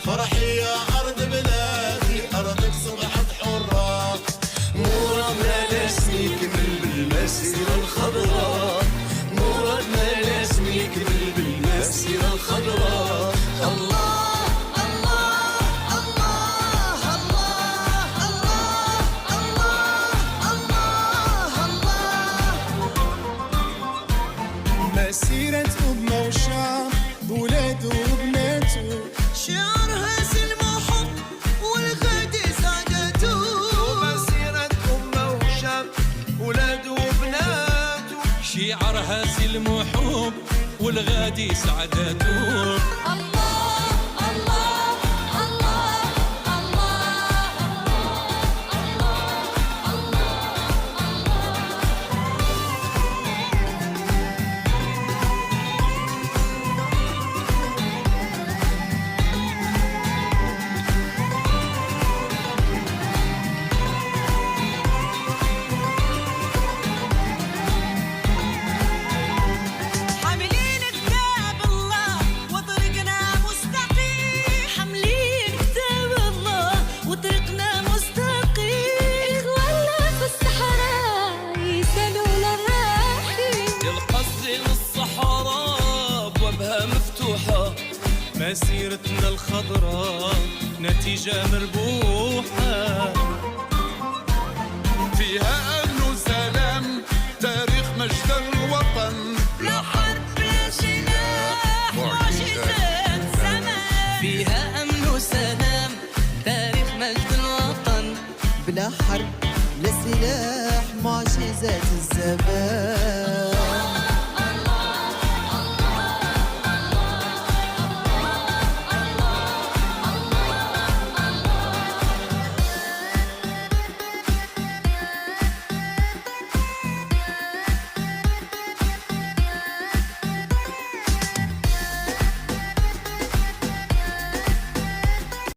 فرحي يا أرض بلادي أرضك صبحت حرة. مرادنا نسمي كمل بالمسيرة الخضراء، مرادنا نسمي كمل بالمسيرة الخضراء. الله الله الله الله الله الله الله. مسيرة أمة وشعب بولاده وبناته، شعرها سلم وحب والغادي سعادته. ومسيرة أمة وشعب ولاده وبناته، شعرها سلم وحب والغادي سعادته. مسيرتنا الخضراء نتيجة مربوحة، فيها أمن وسلام تاريخ مجد الوطن. لا حرب لا سلاح معجزات زمان، فيها أمن وسلام تاريخ مجد الوطن. بلا حرب لا سلاح معجزات الزمان.